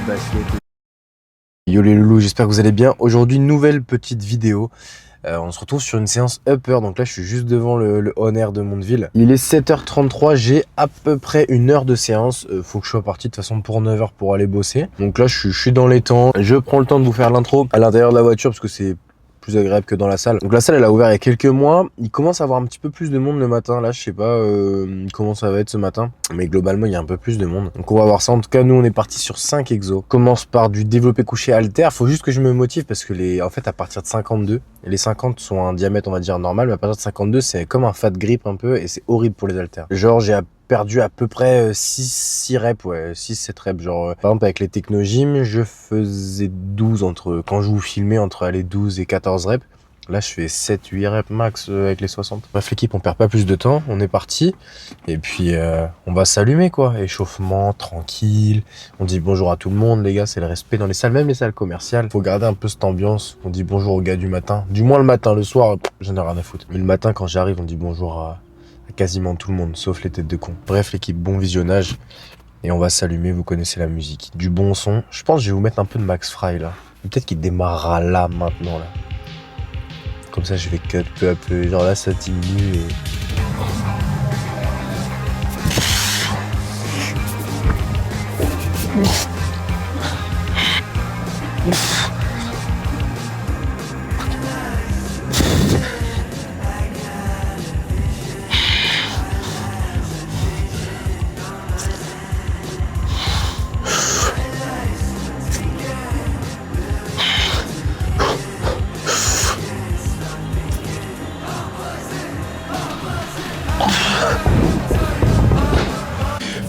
basket. Yo les loulous, j'espère que vous allez bien. Aujourd'hui, nouvelle petite vidéo. On se retrouve sur une séance upper. Donc là, je suis juste devant le on air de Mondeville. Il est 7h33. J'ai à peu près une heure de séance. Faut que je sois parti de toute façon pour 9h pour aller bosser. Donc là, je suis dans les temps. Je prends le temps de vous faire l'intro à l'intérieur de la voiture parce que c'est plus agréable que dans la salle. Donc la salle elle a ouvert il y a quelques mois. Il commence à avoir un petit peu plus de monde le matin. Là je sais pas comment ça va être ce matin, mais globalement il y a un peu plus de monde. Donc on va voir ça. En tout cas nous on est parti sur 5 exos. Commence par du développé couché halter. Faut juste que je me motive parce que en fait à partir de 52, les 50 sont un diamètre on va dire normal, mais à partir de 52 c'est comme un fat grip un peu et c'est horrible pour les halters. Genre j'ai perdu à peu près 6 reps, ouais, 6-7 reps. Genre, par exemple, avec les techno-gym, je faisais 12 quand je vous filmais entre les 12 et 14 reps. Là, je fais 7-8 reps max avec les 60. Bref, l'équipe, on perd pas plus de temps. On est parti. Et puis, on va s'allumer, quoi. Échauffement, tranquille. On dit bonjour à tout le monde, les gars. C'est le respect dans les salles, même les salles commerciales. Faut garder un peu cette ambiance. On dit bonjour aux gars du matin. Du moins le matin, le soir, j'en ai rien à foutre. Mais le matin, quand j'arrive, on dit bonjour à quasiment tout le monde, sauf les têtes de con. Bref, l'équipe, bon visionnage. Et on va s'allumer, vous connaissez la musique. Du bon son. Je pense que je vais vous mettre un peu de Max Fry, là. Peut-être qu'il démarrera là, maintenant, là. Comme ça, je vais cut peu à peu. Genre là, ça diminue et...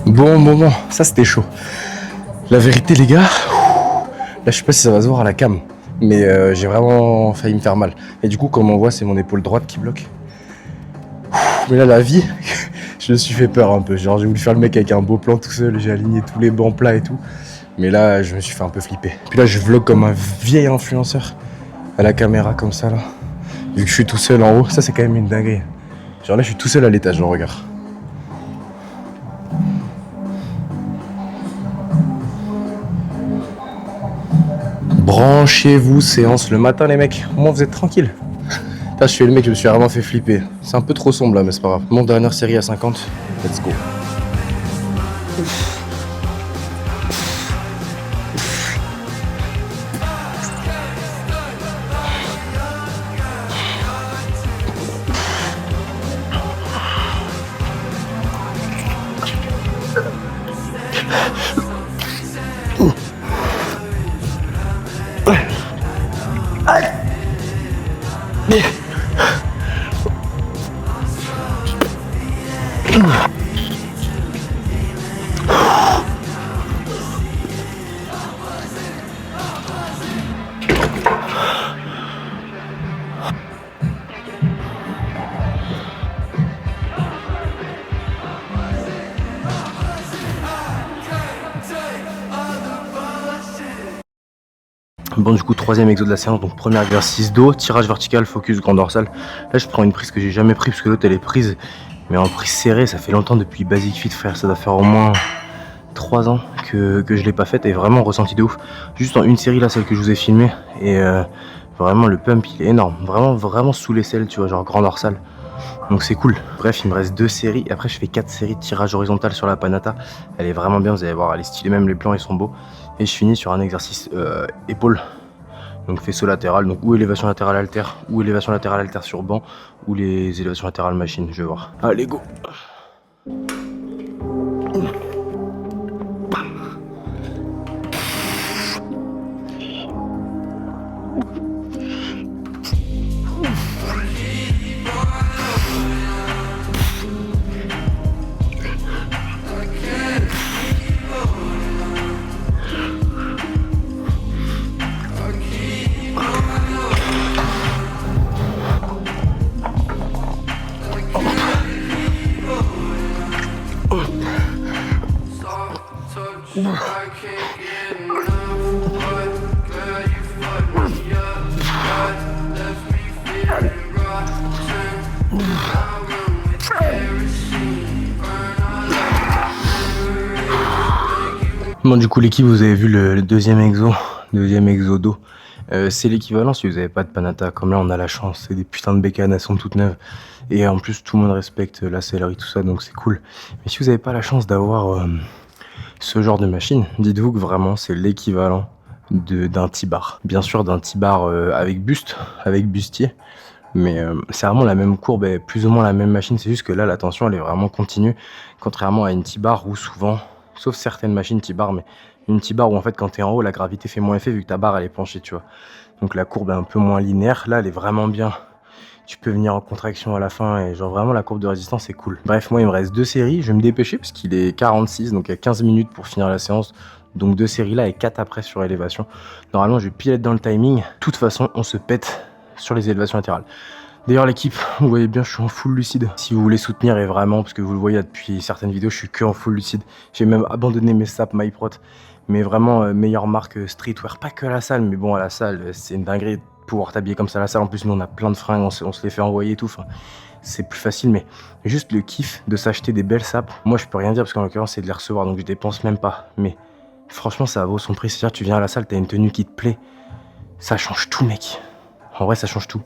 Bon, ça c'était chaud. La vérité les gars, là je sais pas si ça va se voir à la cam, mais j'ai vraiment failli me faire mal. Et du coup comme on voit c'est mon épaule droite qui bloque. Mais là la vie, je me suis fait peur un peu. Genre j'ai voulu faire le mec avec un beau plan tout seul, j'ai aligné tous les bancs plats et tout. Mais là je me suis fait un peu flipper. Puis là je vlog comme un vieil influenceur à la caméra comme ça là. Vu que je suis tout seul en haut, ça c'est quand même une dinguerie. Genre là je suis tout seul à l'étage, genre regarde. Branchez-vous, séance le matin les mecs, au moins vous êtes tranquilles. Là je fais le mec, je me suis vraiment fait flipper. C'est un peu trop sombre là mais c'est pas grave. Mon dernière série à 50, let's go. Bon du coup troisième exo de la séance, donc premier exercice dos, tirage vertical, focus, grand dorsal. Là je prends une prise que j'ai jamais pris parce que l'autre elle est prise, mais en prise serrée, ça fait longtemps depuis Basic Fit frère, ça doit faire au moins 3 ans que je l'ai pas faite et vraiment ressenti de ouf. Juste en une série là, celle que je vous ai filmée et vraiment le pump il est énorme, vraiment sous l'aisselle tu vois, genre grand dorsal. Donc c'est cool. Bref, il me reste 2 séries. Et après, je fais 4 séries de tirage horizontal sur la Panata. Elle est vraiment bien, vous allez voir, elle est stylée, même les plans ils sont beaux. Et je finis sur un exercice épaule. Donc faisceau latéral, donc ou élévation latérale halter, ou élévation latérale halter sur banc, ou les élévations latérales machine, je vais voir. Allez, go! Bon, du coup, l'équipe, vous avez vu le deuxième exodo. C'est l'équivalent si vous n'avez pas de Panata. Comme là, on a la chance. C'est des putains de bécanes, elles sont toutes neuves. Et en plus, tout le monde respecte la sellerie, tout ça, donc c'est cool. Mais si vous n'avez pas la chance d'avoir ce genre de machine, dites-vous que vraiment, c'est l'équivalent d'un T-bar. Bien sûr, d'un T-bar avec bustier. Mais c'est vraiment la même courbe et plus ou moins la même machine. C'est juste que là, la tension, elle est vraiment continue. Contrairement à une T-bar où souvent, sauf certaines machines T-bar, mais une T-bar où en fait, quand t'es en haut, la gravité fait moins effet vu que ta barre, elle est penchée, tu vois. Donc la courbe est un peu moins linéaire. Là, elle est vraiment bien. Tu peux venir en contraction à la fin et genre vraiment la courbe de résistance est cool. Bref, moi, il me reste 2 séries. Je vais me dépêcher parce qu'il est 46, donc il y a 15 minutes pour finir la séance. Donc 2 séries là et 4 après sur élévation. Normalement, je vais pile être dans le timing. De toute façon, on se pète sur les élévations latérales. D'ailleurs l'équipe, vous voyez bien, je suis en full lucide. Si vous voulez soutenir et vraiment, parce que vous le voyez depuis certaines vidéos, je suis que en full lucide. J'ai même abandonné mes saps MyProt, mais vraiment meilleure marque streetwear, pas que à la salle, mais bon à la salle, c'est une dinguerie de pouvoir t'habiller comme ça à la salle. En plus nous on a plein de fringues, on se les fait envoyer et tout. Enfin, c'est plus facile, mais juste le kiff de s'acheter des belles sapes. Moi je peux rien dire parce qu'en l'occurrence c'est de les recevoir, donc je dépense même pas. Mais franchement ça vaut son prix. C'est-à-dire tu viens à la salle, t'as une tenue qui te plaît, ça change tout mec. En vrai ça change tout.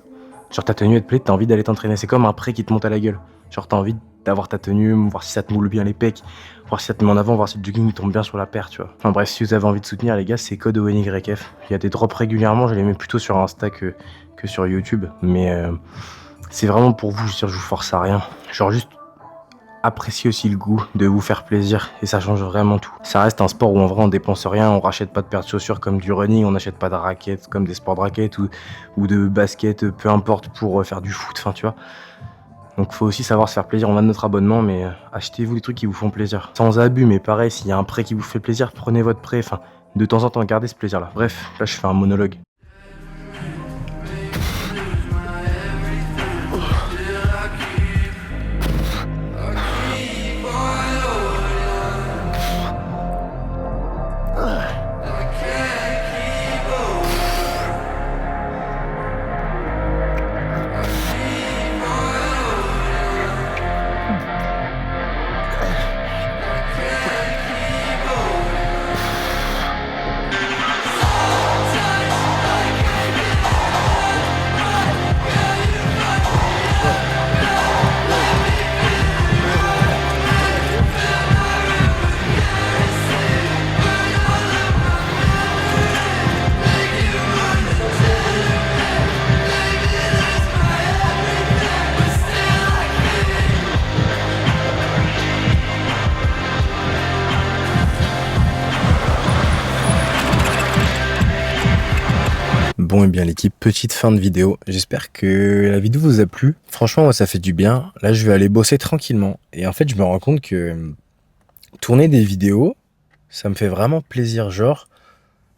Genre ta tenue elle te plaît, t'as envie d'aller t'entraîner. C'est comme un prêt qui te monte à la gueule. Genre t'as envie d'avoir ta tenue, voir si ça te moule bien les pecs, voir si ça te met en avant, voir si le jogging tombe bien sur la paire, tu vois. Enfin bref, si vous avez envie de soutenir les gars, c'est code ONYF. Il y a des drops régulièrement, je les mets plutôt sur Insta que sur YouTube. Mais c'est vraiment pour vous, je vous force à rien. Genre juste appréciez aussi le goût de vous faire plaisir et ça change vraiment tout. Ça reste un sport où en vrai on dépense rien, on rachète pas de paires de chaussures comme du running, on n'achète pas de raquettes comme des sports de raquettes ou de baskets, peu importe pour faire du foot, enfin tu vois. Donc faut aussi savoir se faire plaisir, on a notre abonnement mais achetez-vous des trucs qui vous font plaisir. Sans abus mais pareil, s'il y a un prêt qui vous fait plaisir, prenez votre prêt, enfin de temps en temps gardez ce plaisir là. Bref, là je fais un monologue. Bon et bien l'équipe, petite fin de vidéo. J'espère que la vidéo vous a plu. Franchement, moi ça fait du bien. Là je vais aller bosser tranquillement. Et en fait je me rends compte que tourner des vidéos, ça me fait vraiment plaisir. Genre,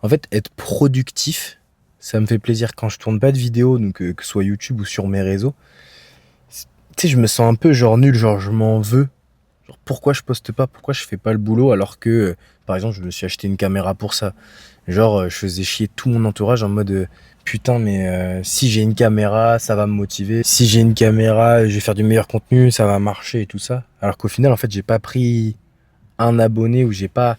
en fait être productif, ça me fait plaisir quand je tourne pas de vidéos, donc que ce soit YouTube ou sur mes réseaux. Tu sais, je me sens un peu genre nul, genre je m'en veux. Genre pourquoi je poste pas, pourquoi je fais pas le boulot alors que, par exemple, je me suis acheté une caméra pour ça. Genre, je faisais chier tout mon entourage en mode putain, mais si j'ai une caméra, ça va me motiver. Si j'ai une caméra, je vais faire du meilleur contenu, ça va marcher et tout ça. Alors qu'au final, en fait, j'ai pas pris un abonné ou j'ai pas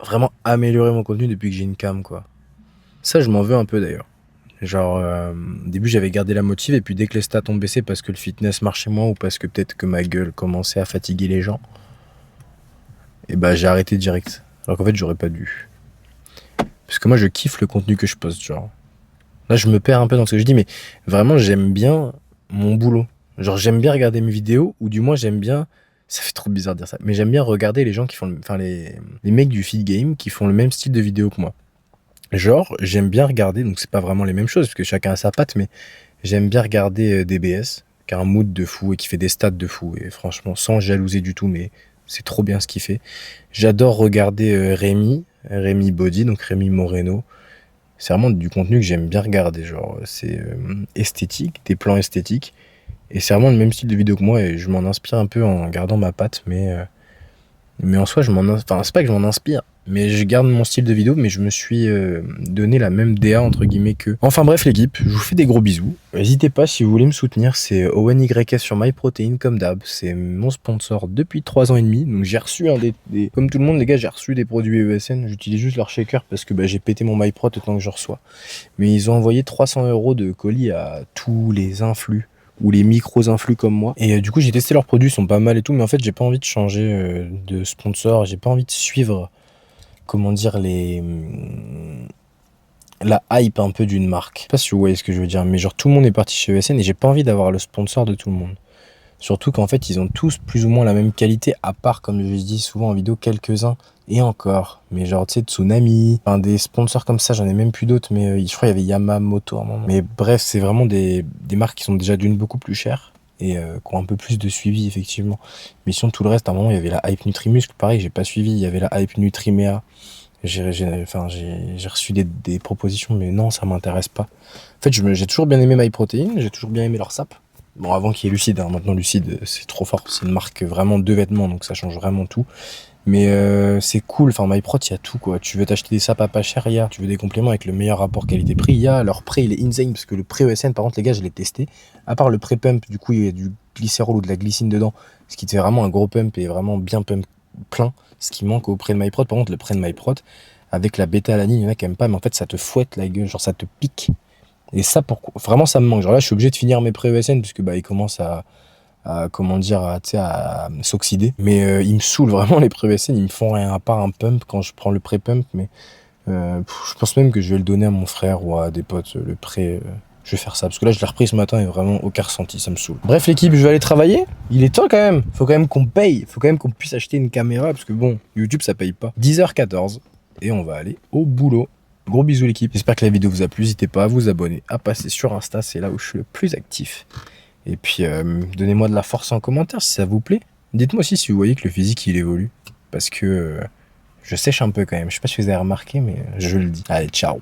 vraiment amélioré mon contenu depuis que j'ai une cam, quoi. Ça, je m'en veux un peu d'ailleurs. Genre, au début, j'avais gardé la motive et puis dès que les stats ont baissé parce que le fitness marchait moins ou parce que peut-être que ma gueule commençait à fatiguer les gens, et bah j'ai arrêté direct. Alors qu'en fait, j'aurais pas dû. Parce que moi, je kiffe le contenu que je poste, genre. Là, je me perds un peu dans ce que je dis, mais vraiment, j'aime bien mon boulot. Genre, j'aime bien regarder mes vidéos, ou du moins, j'aime bien... Ça fait trop bizarre de dire ça, mais j'aime bien regarder les gens qui font... Enfin, les mecs du feed game qui font le même style de vidéo que moi. Genre, j'aime bien regarder, donc c'est pas vraiment les mêmes choses, parce que chacun a sa patte, mais j'aime bien regarder DBS, qui a un mood de fou et qui fait des stats de fou. Et franchement, sans jalouser du tout, mais c'est trop bien ce qu'il fait. J'adore regarder Rémi Body, donc Rémi Moreno. C'est vraiment du contenu que j'aime bien regarder, genre c'est esthétique, des plans esthétiques. Et c'est vraiment le même style de vidéo que moi et je m'en inspire un peu en gardant ma patte, mais en soi, enfin c'est pas que je m'en inspire, Mais je garde mon style de vidéo, mais je me suis donné la même DA entre guillemets qu'eux. Enfin bref l'équipe, je vous fais des gros bisous. N'hésitez pas si vous voulez me soutenir, c'est OwenYS sur MyProtein comme d'hab. C'est mon sponsor depuis 3 ans et demi. Donc j'ai reçu comme tout le monde les gars, j'ai reçu des produits ESN. J'utilise juste leur shaker parce que j'ai pété mon MyProt autant que je reçois. Mais ils ont envoyé 300 € de colis à tous les influx ou les micros influx comme moi. Et du coup j'ai testé leurs produits, ils sont pas mal et tout, mais en fait j'ai pas envie de changer de sponsor, j'ai pas envie de suivre, comment dire, la hype un peu d'une marque. Je sais pas si vous voyez ce que je veux dire, mais genre tout le monde est parti chez ESN et j'ai pas envie d'avoir le sponsor de tout le monde. Surtout qu'en fait ils ont tous plus ou moins la même qualité, à part, comme je dis souvent en vidéo, quelques-uns et encore. Mais genre tu sais, Tsunami, enfin des sponsors comme ça, j'en ai même plus d'autres, mais je crois qu'il y avait Yamamoto à un moment. Mais bref, c'est vraiment des marques qui sont déjà d'une beaucoup plus chères et qui ont un peu plus de suivi effectivement. Mais sinon tout le reste, à un moment il y avait la hype Nutrimuscle, pareil j'ai pas suivi, il y avait la hype Nutrimea. J'ai reçu des propositions, mais non, ça m'intéresse pas. En fait, j'ai toujours bien aimé MyProtein, j'ai toujours bien aimé leur sap. Bon, avant qu'il y ait Lucide, hein. Maintenant Lucide, c'est trop fort. C'est une marque vraiment de vêtements, donc ça change vraiment tout. Mais c'est cool, enfin MyProt, il y a tout quoi. Tu veux t'acheter des sapes à pas cher, il y a. Tu veux des compléments avec le meilleur rapport qualité-prix, il y a. Leur prêt, il est insane, parce que le prêt ESN, par contre, les gars, je l'ai testé. À part le pré-pump, du coup, il y a du glycérol ou de la glycine dedans, ce qui te fait vraiment un gros pump et vraiment bien pump plein. Ce qui manque au prêt de MyProt. Par contre, le prêt de MyProt, avec la bêta-alanine, il y en a qui aiment pas, mais en fait, ça te fouette la gueule, genre ça te pique. Et ça, vraiment, ça me manque. Genre là, je suis obligé de finir mes prêts ESN, puisque ils commencent comment dire, à s'oxyder. Mais ils me saoulent vraiment les pré-ESN, ils me font rien à part un pump quand je prends le pré-pump. Mais je pense même que je vais le donner à mon frère ou à des potes, le pré. Je vais faire ça, parce que là je l'ai repris ce matin et vraiment aucun ressenti, ça me saoule. Bref l'équipe, je vais aller travailler. Il est temps quand même, faut quand même qu'on paye, faut quand même qu'on puisse acheter une caméra, parce que bon, YouTube ça paye pas. 10h14, et on va aller au boulot. Gros bisous l'équipe, j'espère que la vidéo vous a plu, n'hésitez pas à vous abonner, à passer sur Insta, c'est là où je suis le plus actif. Et puis donnez-moi de la force en commentaire si ça vous plaît. Dites-moi aussi si vous voyez que le physique il évolue, parce que je sèche un peu quand même, je sais pas si vous avez remarqué, mais je le dis. Allez, ciao.